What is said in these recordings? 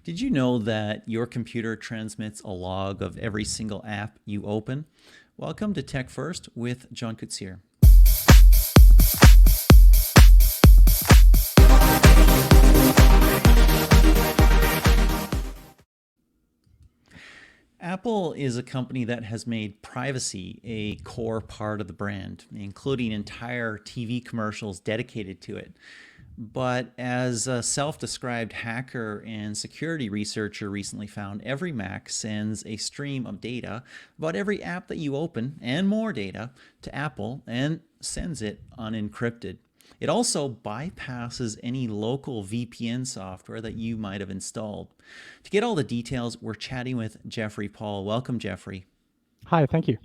Did you know that your computer transmits a log of every single app you open? Welcome to TechFirst with John Koetsier. Apple is a company that has made privacy a core part of the brand, including entire TV commercials dedicated to it. But as a self described hacker and security researcher recently found, every Mac sends a stream of data about every app that you open and more data to Apple and sends it unencrypted. It also bypasses any local VPN software that you might have installed. To get all the details, we're chatting with Jeffrey Paul. Welcome, Jeffrey. Hi, thank you.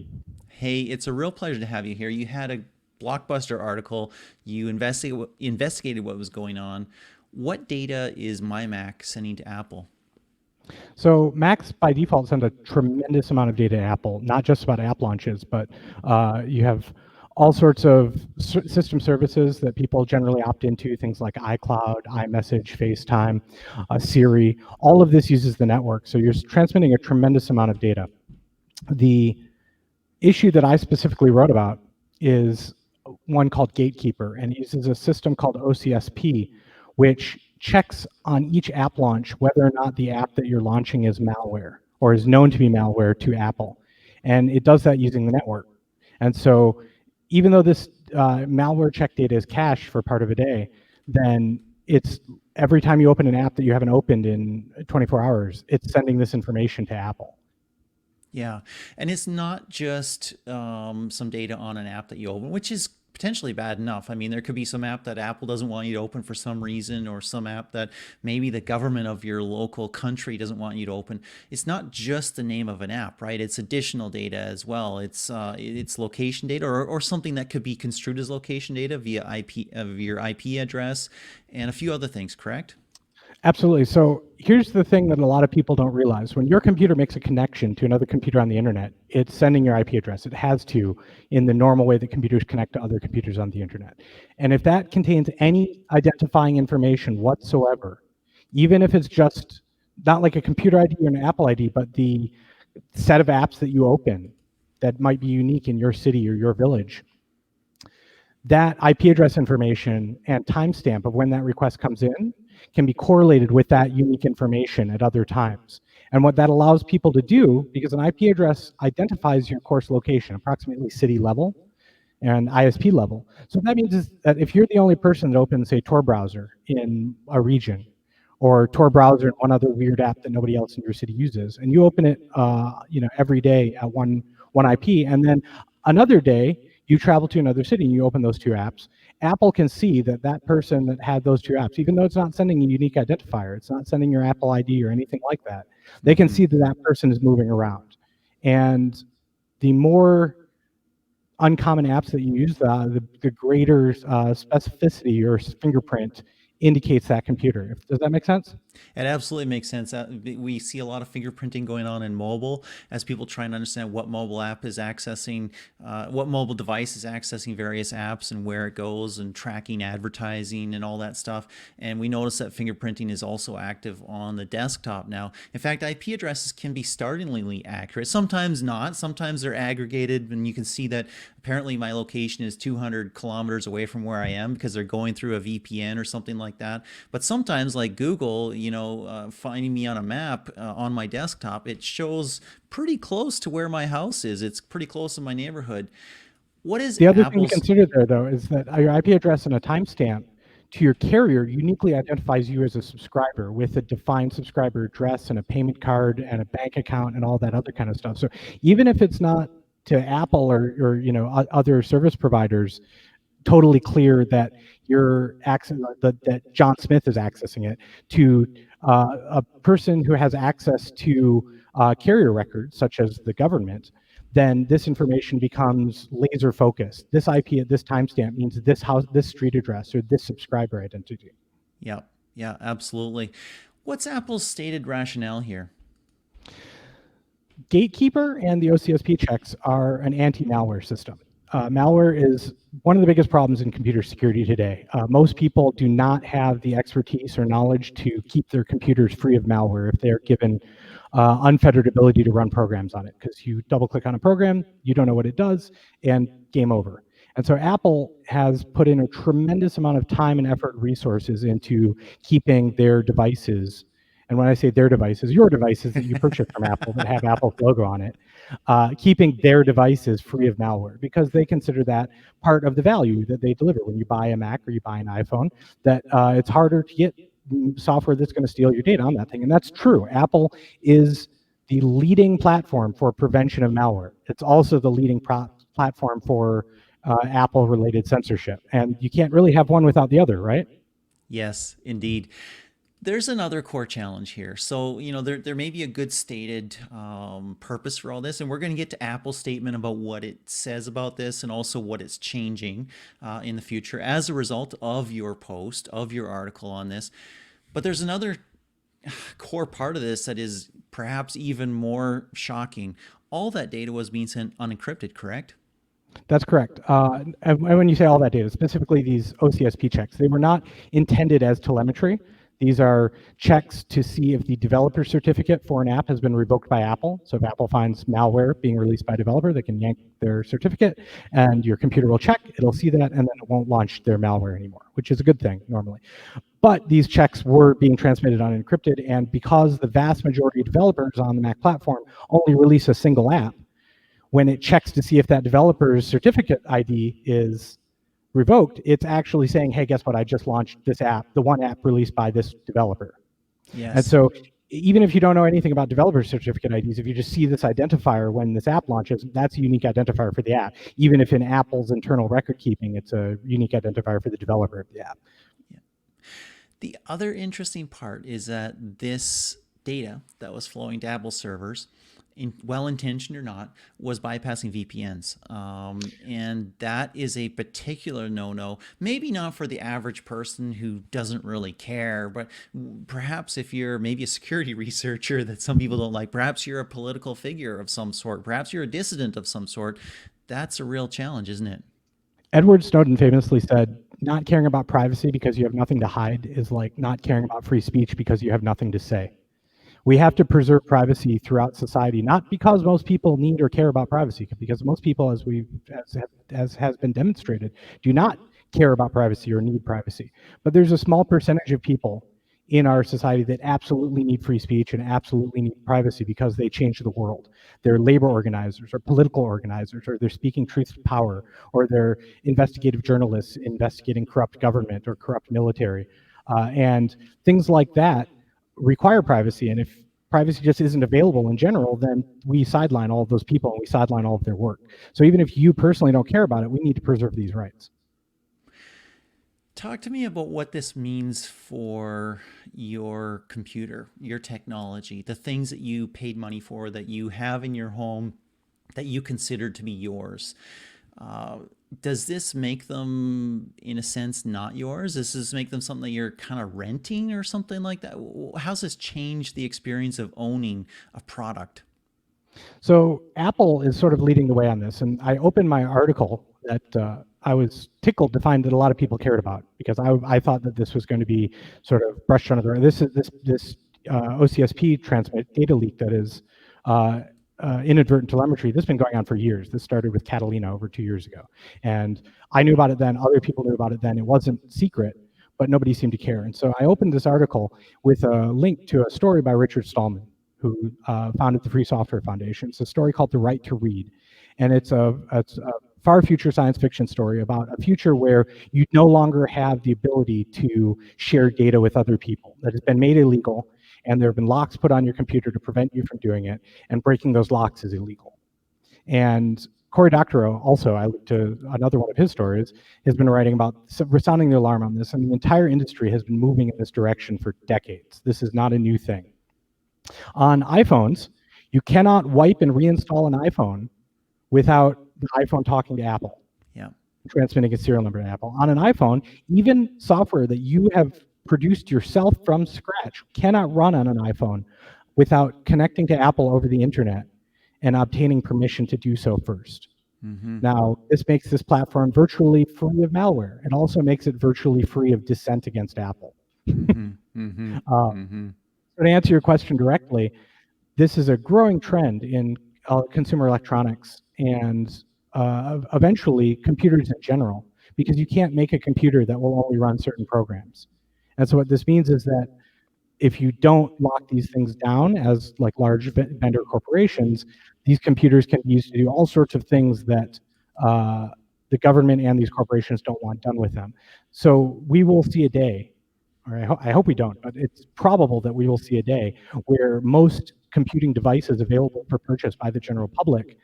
Hey, it's a real pleasure to have you here. You had a blockbuster article. You investigated what was going on. What data is my Mac sending to Apple? So Macs by default send a tremendous amount of data to Apple, not just about app launches, but you have all sorts of system services that people generally opt into, things like iCloud, iMessage, FaceTime, Siri. All of this uses the network, so you're transmitting a tremendous amount of data. The issue that I specifically wrote about is one called GateKeeper, and it uses a system called OCSP, which checks on each app launch whether or not the app that you're launching is malware or is known to be malware to Apple. And it does that using the network. And so even though this malware check data is cached for part of a day, then it's every time you open an app that you haven't opened in 24 hours, it's sending this information to Apple. Yeah, and it's not just some data on an app that you open, which is potentially bad enough. I mean, there could be some app that Apple doesn't want you to open for some reason, or some app that maybe the government of your local country doesn't want you to open. It's not just the name of an app, right? It's additional data as well. It's location data, or something that could be construed as location data via IP of your IP address, and a few other things. Correct? Absolutely. So here's the thing that a lot of people don't realize. When your computer makes a connection to another computer on the internet, it's sending your IP address. It has to, in the normal way that computers connect to other computers on the internet. And if that contains any identifying information whatsoever, even if it's just not like a computer ID or an Apple ID, but the set of apps that you open that might be unique in your city or your village, that IP address information and timestamp of when that request comes in can be correlated with that unique information at other times. And what that allows people to do, because an IP address identifies your course location, approximately city level and ISP level. So what that means is that if you're the only person that opens a Tor browser in a region, or Tor browser and one other weird app that nobody else in your city uses, and you open it every day at one IP, and then another day you travel to another city and you open those two apps, Apple can see that that person that had those two apps, even though it's not sending a unique identifier, it's not sending your Apple ID or anything like that, they can see that that person is moving around. And the more uncommon apps that you use, the greater specificity or fingerprint indicates that computer. Does that make sense? It absolutely makes sense. We see a lot of fingerprinting going on in mobile as people try and understand what mobile app is accessing, what mobile device is accessing various apps and where it goes, and tracking advertising and all that stuff. And we notice that fingerprinting is also active on the desktop now. In fact, IP addresses can be startlingly accurate. Sometimes not. Sometimes they're aggregated, and you can see that apparently my location is 200 kilometers away from where I am because they're going through a VPN or something like that. But sometimes, like Google, finding me on a map on my desktop, it shows pretty close to where my house is. It's pretty close in my neighborhood. What is The other thing to Apple's? consider there, though, is that your IP address and a timestamp to your carrier uniquely identifies you as a subscriber with a defined subscriber address and a payment card and a bank account and all that other kind of stuff. So even if it's not to Apple or other service providers totally clear that that John Smith is accessing it, to a person who has access to carrier records, such as the government, then this information becomes laser focused. This IP at this timestamp means this house, this street address, or this subscriber identity. Yeah, yeah, absolutely. What's Apple's stated rationale here? GateKeeper and the OCSP checks are an anti-malware system. Malware is one of the biggest problems in computer security today. Most people do not have the expertise or knowledge to keep their computers free of malware if they're given unfettered ability to run programs on it, because you double click on a program, you don't know what it does, and game over. And so Apple has put in a tremendous amount of time and effort and resources into keeping their devices, and when I say their devices, your devices that you purchase from Apple that have Apple's logo on it, keeping their devices free of malware, because they consider that part of the value that they deliver. When you buy a Mac or you buy an iPhone, that it's harder to get software that's going to steal your data on that thing. And that's true. Apple is the leading platform for prevention of malware. It's also the leading platform for Apple-related censorship. And you can't really have one without the other, right? Yes, indeed. There's another core challenge here. So, there may be a good stated purpose for all this, and we're going to get to Apple's statement about what it says about this and also what it's changing in the future as a result of your post, of your article on this. But there's another core part of this that is perhaps even more shocking. All that data was being sent unencrypted, correct? That's correct. And when you say all that data, specifically these OCSP checks, they were not intended as telemetry. These are checks to see if the developer certificate for an app has been revoked by Apple. So if Apple finds malware being released by a developer, they can yank their certificate, and your computer will check, it'll see that, and then it won't launch their malware anymore, which is a good thing normally. But these checks were being transmitted unencrypted, and because the vast majority of developers on the Mac platform only release a single app, when it checks to see if that developer's certificate ID is revoked, it's actually saying, hey, guess what? I just launched this app, the one app released by this developer. Yes. And so even if you don't know anything about developer certificate IDs, if you just see this identifier when this app launches, that's a unique identifier for the app. Even if in Apple's internal record keeping, it's a unique identifier for the developer of the app. Yeah. The other interesting part is that this data that was flowing to Apple servers, well-intentioned or not, was bypassing VPNs. And that is a particular no-no, maybe not for the average person who doesn't really care, but perhaps if you're maybe a security researcher that some people don't like, perhaps you're a political figure of some sort, perhaps you're a dissident of some sort, that's a real challenge, isn't it? Edward Snowden famously said, not caring about privacy because you have nothing to hide is like not caring about free speech because you have nothing to say. We have to preserve privacy throughout society, not because most people need or care about privacy, because most people, as has been demonstrated, do not care about privacy or need privacy. But there's a small percentage of people in our society that absolutely need free speech and absolutely need privacy because they change the world. They're labor organizers or political organizers, or they're speaking truth to power, or they're investigative journalists investigating corrupt government or corrupt military. And things like that require privacy, and if privacy just isn't available in general, then we sideline all of those people and we sideline all of their work. So even if you personally don't care about it, we need to preserve these rights. Talk to me about what this means for your computer, your technology, the things that you paid money for, that you have in your home, that you consider to be yours. Does this make them, in a sense, not yours? Does this make them something that you're kind of renting or something like that? How's this change the experience of owning a product? So Apple is sort of leading the way on this, and I opened my article that I was tickled to find that a lot of people cared about, because I thought that this was going to be sort of brushed under the rug. This OCSP transmit data leak that is inadvertent telemetry. This has been going on for years. This started with Catalina over 2 years ago. And I knew about it then, other people knew about it then. It wasn't secret, but nobody seemed to care. And so I opened this article with a link to a story by Richard Stallman, who founded the Free Software Foundation. It's a story called The Right to Read. And it's a far future science fiction story about a future where you no longer have the ability to share data with other people. That has been made illegal, and there have been locks put on your computer to prevent you from doing it, and breaking those locks is illegal. And Cory Doctorow, also, I looked to another one of his stories, has been writing about resounding the alarm on this, and the entire industry has been moving in this direction for decades. This is not a new thing. On iPhones, you cannot wipe and reinstall an iPhone without the iPhone talking to Apple. Yeah. Transmitting a serial number to Apple. On an iPhone, even software that you have produced yourself from scratch cannot run on an iPhone without connecting to Apple over the internet and obtaining permission to do so first. Now, this makes this platform virtually free of malware. It also makes it virtually free of dissent against Apple. So to answer your question directly, this is a growing trend in consumer electronics and eventually computers in general, because you can't make a computer that will only run certain programs. And so what this means is that if you don't lock these things down as like large vendor corporations, these computers can be used to do all sorts of things that the government and these corporations don't want done with them. So we will see a day, or I hope we don't, but it's probable that we will see a day where most computing devices available for purchase by the general public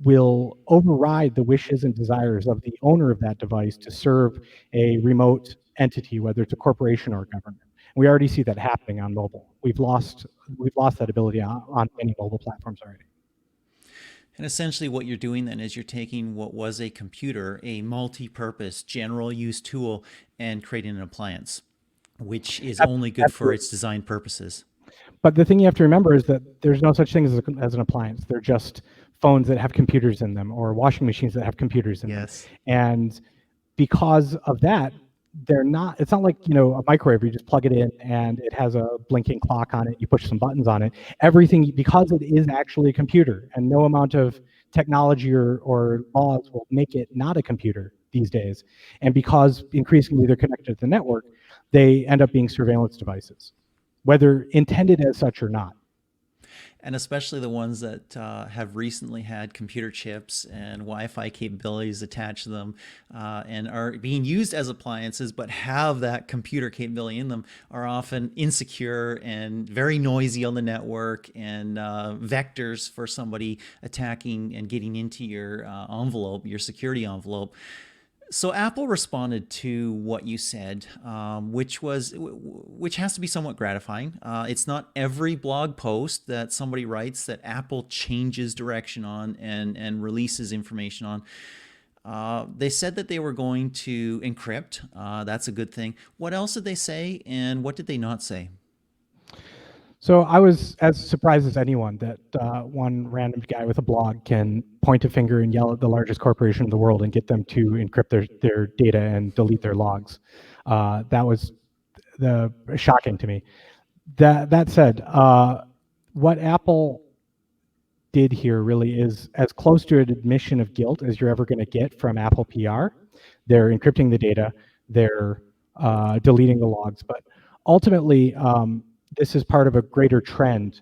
will override the wishes and desires of the owner of that device to serve a remote entity, whether it's a corporation or a government. We already see that happening on mobile. We've lost that ability on many mobile platforms already. And essentially, what you're doing then is you're taking what was a computer, a multi purpose general use tool, and creating an appliance, which is only good for its design purposes. But the thing you have to remember is that there's no such thing as an appliance. They're just phones that have computers in them, or washing machines that have computers in them. And because of that, it's not like, a microwave where you just plug it in and it has a blinking clock on it, you push some buttons on it. Everything, because it is actually a computer, and no amount of technology or laws will make it not a computer these days. And because increasingly they're connected to the network, they end up being surveillance devices, whether intended as such or not. And especially the ones that have recently had computer chips and Wi-Fi capabilities attached to them and are being used as appliances but have that computer capability in them are often insecure and very noisy on the network and vectors for somebody attacking and getting into your envelope, your security envelope. So Apple responded to what you said, which has to be somewhat gratifying. It's not every blog post that somebody writes that Apple changes direction on and releases information on. They said that they were going to encrypt. That's a good thing. What else did they say, and what did they not say? So I was as surprised as anyone that one random guy with a blog can point a finger and yell at the largest corporation in the world and get them to encrypt their data and delete their logs. That was shocking to me. That said, what Apple did here really is as close to an admission of guilt as you're ever going to get from Apple PR. They're encrypting the data, they're deleting the logs, but ultimately, this is part of a greater trend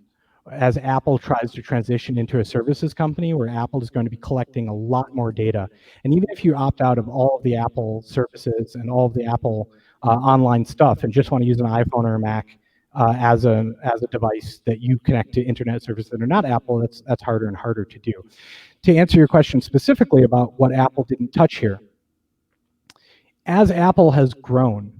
as Apple tries to transition into a services company where Apple is going to be collecting a lot more data. And even if you opt out of all of the Apple services and all of the Apple online stuff and just want to use an iPhone or a Mac as a device that you connect to internet services that are not Apple, that's harder and harder to do. To answer your question specifically about what Apple didn't touch here, as Apple has grown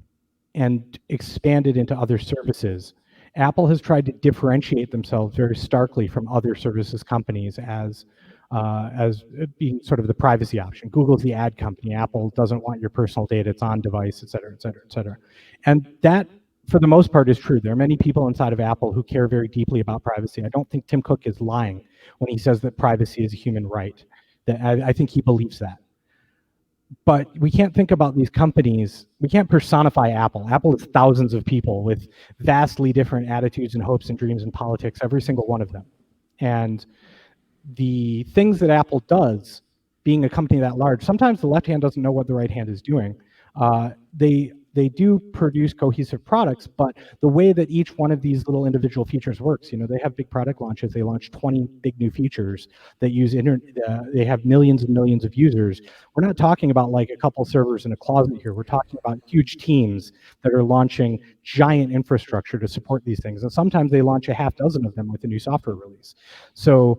and expanded into other services, Apple has tried to differentiate themselves very starkly from other services companies as being sort of the privacy option. Google's the ad company. Apple doesn't want your personal data. It's on device, et cetera, et cetera, et cetera. And that, for the most part, is true. There are many people inside of Apple who care very deeply about privacy. I don't think Tim Cook is lying when he says that privacy is a human right. I think he believes that. But we can't think about these companies, we can't personify Apple. Apple is thousands of people with vastly different attitudes and hopes and dreams and politics, every single one of them. And the things that Apple does, being a company that large, sometimes the left hand doesn't know what the right hand is doing. They do produce cohesive products, but the way that each one of these little individual features works, they have big product launches. They launch 20 big new features that use internet. They have millions and millions of users. We're not talking about like a couple servers in a closet here. We're talking about huge teams that are launching giant infrastructure to support these things. And sometimes they launch a half dozen of them with a new software release. So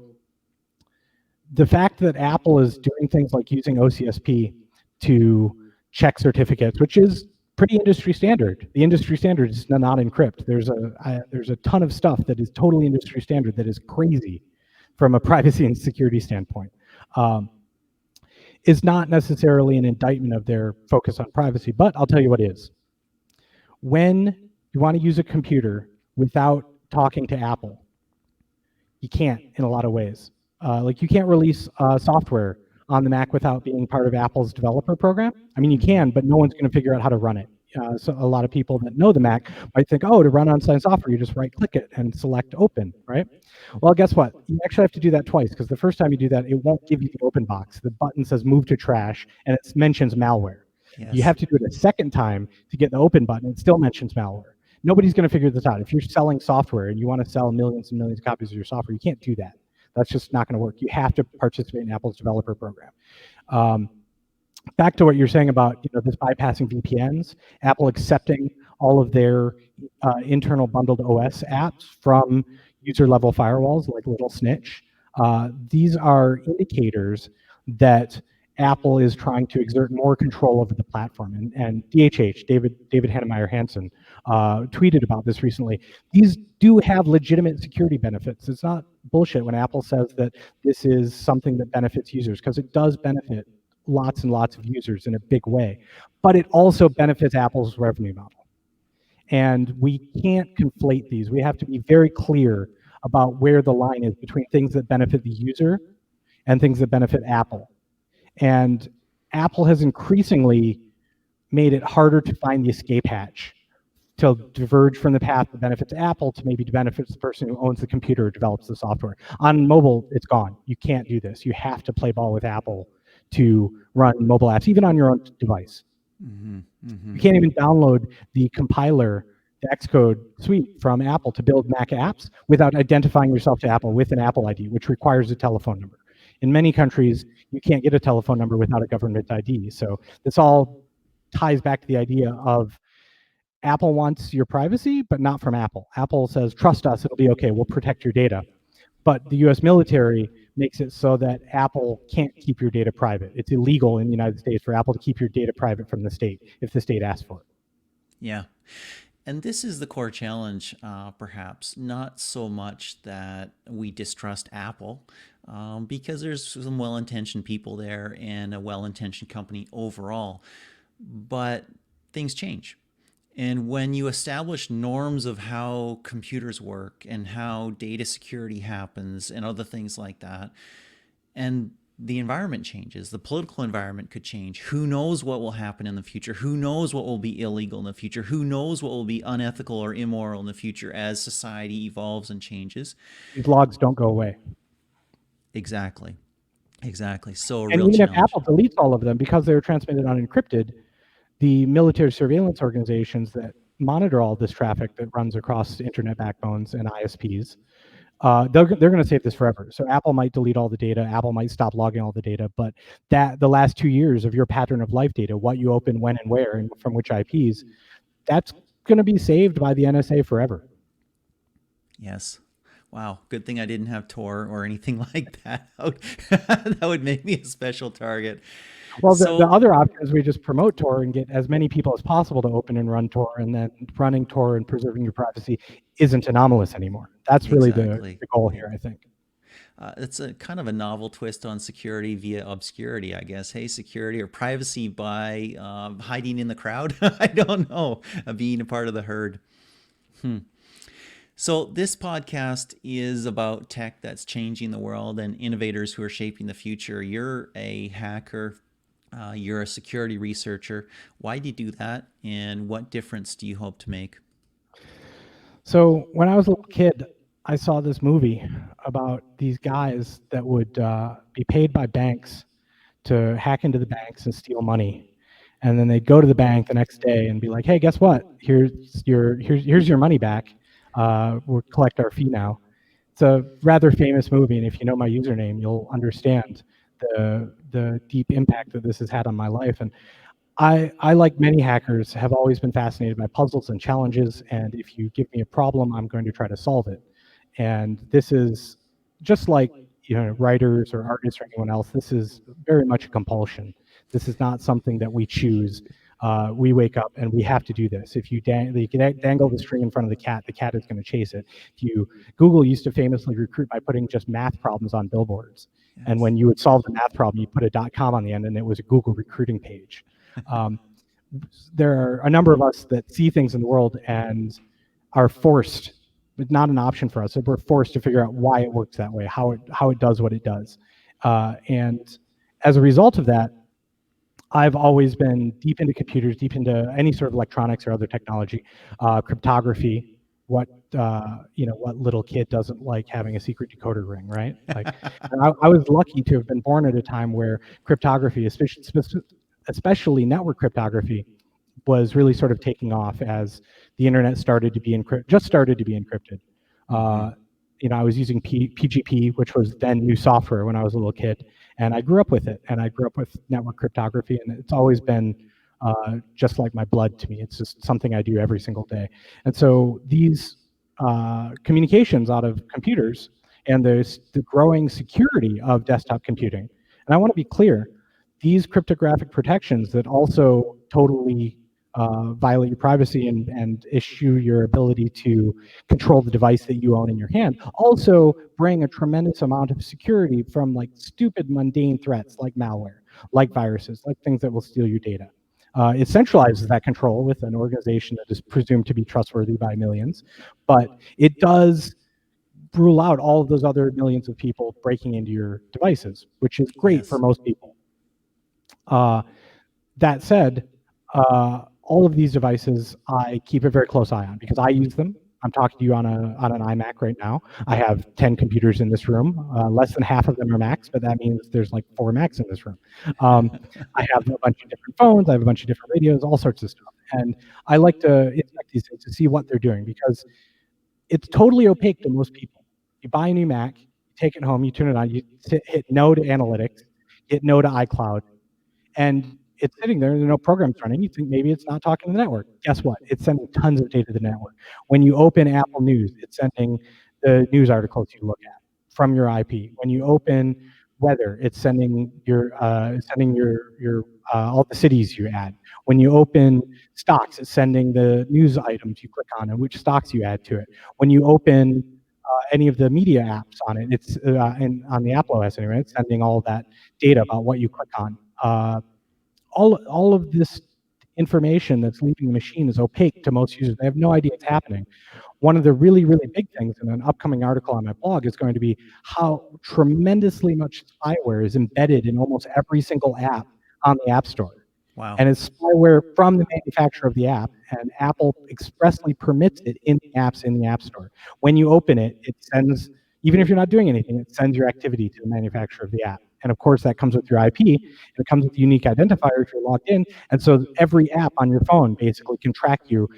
the fact that Apple is doing things like using OCSP to check certificates, which is pretty industry standard. The industry standard is not encrypt. There's a ton of stuff that is totally industry standard that is crazy from a privacy and security standpoint. Is not necessarily an indictment of their focus on privacy, but I'll tell you what is. When you want to use a computer without talking to Apple, you can't in a lot of ways. Like you can't release software on the Mac without being part of Apple's developer program? I mean, you can, but no one's going to figure out how to run it. So a lot of people that know the Mac might think, oh, to run unsigned software, you just right-click it and select open, right? Well, guess what? You actually have to do that twice, because the first time you do that, it won't give you the open box. The button says move to trash, and it mentions malware. Yes. You have to do it a second time to get the open button. It still mentions malware. Nobody's going to figure this out. If you're selling software and you want to sell millions and millions of copies of your software, you can't do that. That's just not going to work. You have to participate in Apple's developer program. Back to what you're saying about this bypassing VPNs, Apple accepting all of their internal bundled OS apps from user-level firewalls like Little Snitch. These are indicators that Apple is trying to exert more control over the platform. And DHH, David Hannemeyer Hansen, tweeted about this recently. These do have legitimate security benefits. It's not bullshit when Apple says that this is something that benefits users, because it does benefit lots and lots of users in a big way. But it also benefits Apple's revenue model. And we can't conflate these. We have to be very clear about where the line is between things that benefit the user and things that benefit Apple. And Apple has increasingly made it harder to find the escape hatch, to diverge from the path that benefits Apple to maybe benefits the person who owns the computer or develops the software. On mobile, it's gone. You can't do this. You have to play ball with Apple to run mobile apps, even on your own device. You can't even download the compiler, the Xcode suite from Apple to build Mac apps without identifying yourself to Apple with an Apple ID, which requires a telephone number. In many countries, you can't get a telephone number without a government ID. So this all ties back to the idea of Apple wants your privacy, but not from Apple. Apple says, trust us, it'll be okay, we'll protect your data. But the US military makes it so that Apple can't keep your data private. It's illegal in the United States for Apple to keep your data private from the state if the state asks for it. Yeah. And this is the core challenge, perhaps. Not so much that we distrust Apple, because there's some well-intentioned people there and a well-intentioned company overall. But things change. And when you establish norms of how computers work and how data security happens and other things like that, and the environment changes, the political environment could change. Who knows what will happen in the future? Who knows what will be illegal in the future? Who knows what will be unethical or immoral in the future as society evolves and changes? These logs don't go away. Exactly. Exactly. So a and real even challenge. if Apple deletes all of them because they're transmitted unencrypted, the military surveillance organizations that monitor all this traffic that runs across internet backbones and ISPs, they're going to save this forever. So Apple might delete all the data, Apple might stop logging all the data, but that the last 2 years of your pattern of life data, what you open, when and where, and from which IPs, that's going to be saved by the NSA forever. Yes. Wow. Good thing I didn't have Tor or anything like that. That would make me a special target. Well, So the other option is we just promote Tor and get as many people as possible to open and run Tor, and then running Tor and preserving your privacy isn't anomalous anymore. That's really exactly. the goal here, I think. It's a kind of a novel twist on security via obscurity, I guess. Hey, security or privacy by hiding in the crowd. I don't know. Being a part of the herd. So this podcast is about tech that's changing the world and innovators who are shaping the future. You're a hacker. You're a security researcher. Why do you do that? And what difference do you hope to make? So when I was a little kid, I saw this movie about these guys that would be paid by banks to hack into the banks and steal money. And then they'd go to the bank the next day and be like, hey, guess what? Here's your money back. We'll collect our fee now. It's a rather famous movie, and if you know my username, you'll understand the deep impact that this has had on my life. And I, like many hackers, have always been fascinated by puzzles and challenges, and if you give me a problem, I'm going to try to solve it. And this is just like writers or artists or anyone else. This is very much a compulsion. This is not something that we choose. We wake up and we have to do this. If you dangle the string in front of the cat is going to chase it. Google used to famously recruit by putting just math problems on billboards. Yes. And when you would solve the math problem, you put a .com on the end, and it was a Google recruiting page. There are a number of us that see things in the world and are forced. It's not an option for us. We're forced to figure out why it works that way, how it does what it does. And as a result of that, I've always been deep into computers, deep into any sort of electronics or other technology, cryptography. What what little kid doesn't like having a secret decoder ring, right? Like, and I was lucky to have been born at a time where cryptography, especially network cryptography, was really sort of taking off as the internet started to be just started to be encrypted. Hmm. Uh, I was using PGP, which was then new software when I was a little kid, and I grew up with it. And I grew up with network cryptography, and it's always been just like my blood to me. It's just something I do every single day. And so these communications out of computers and the growing security of desktop computing. And I want to be clear, these cryptographic protections that also totally violate your privacy and issue your ability to control the device that you own in your hand also bring a tremendous amount of security from like stupid mundane threats like malware, like viruses, like things that will steal your data. It centralizes that control with an organization that is presumed to be trustworthy by millions, but it does rule out all of those other millions of people breaking into your devices, which is great for Yes. most people. That said, all of these devices I keep a very close eye on because I use them. I'm talking to you on an iMac right now. I have 10 computers in this room. Less than half of them are Macs, but that means there's like 4 Macs in this room. I have a bunch of different phones. I have a bunch of different radios, all sorts of stuff. And I like to inspect these things to see what they're doing because it's totally opaque to most people. You buy a new Mac, you take it home, you turn it on, you hit no to analytics, hit no to iCloud, and it's sitting there, and no program's running. You think maybe it's not talking to the network. Guess what? It's sending tons of data to the network. When you open Apple News, it's sending the news articles you look at from your IP. When you open weather, it's sending your all the cities you add. When you open stocks, it's sending the news items you click on and which stocks you add to it. When you open any of the media apps on it, it's on the Apple OS anyway, it's sending all that data about what you click on. All of this information that's leaving the machine is opaque to most users. They have no idea it's happening. One of the really, really big things in an upcoming article on my blog is going to be how tremendously much spyware is embedded in almost every single app on the App Store. Wow. And it's spyware from the manufacturer of the app, and Apple expressly permits it in the apps in the App Store. When you open it, it sends, even if you're not doing anything, it sends your activity to the manufacturer of the app. And of course, that comes with your IP, and it comes with unique identifier if you're logged in. And so every app on your phone basically can track you,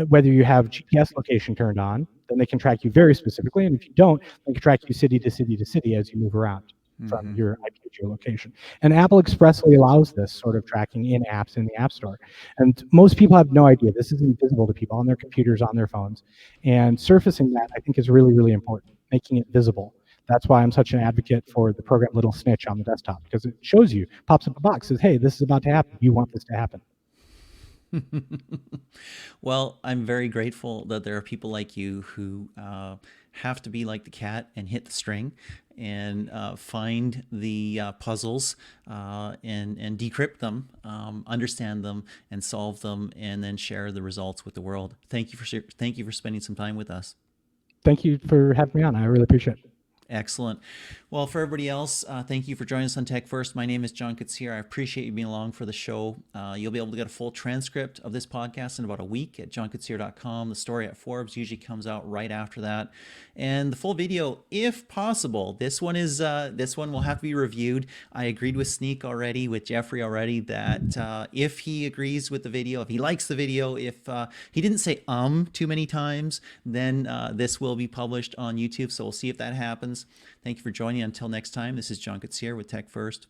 whether you have GPS location turned on, then they can track you very specifically. And if you don't, they can track you city to city to city as you move around from Hmm. your IP geolocation. And Apple expressly allows this sort of tracking in apps in the App Store. And most people have no idea. This is invisible to people on their computers, on their phones. And surfacing that, I think, is really, really important, making it visible. That's why I'm such an advocate for the program Little Snitch on the desktop, because it shows you, pops up a box, says, hey, this is about to happen. You want this to happen. Well, I'm very grateful that there are people like you who have to be like the cat and hit the string and find the puzzles and decrypt them, understand them, and solve them, and then share the results with the world. Thank you for spending some time with us. Thank you for having me on. I really appreciate it. Excellent. Well, for everybody else, thank you for joining us on Tech First. My name is John Koetsier. I appreciate you being along for the show. You'll be able to get a full transcript of this podcast in about a week at johnkoetsier.com. The story at Forbes usually comes out right after that, and the full video, if possible. This one will have to be reviewed. I agreed with Sneak already, with Jeffrey already, that if he agrees with the video, if he likes the video, if he didn't say too many times, then this will be published on YouTube. So we'll see if that happens. Thank you for joining. Until next time, this is John Koetsier with Tech First.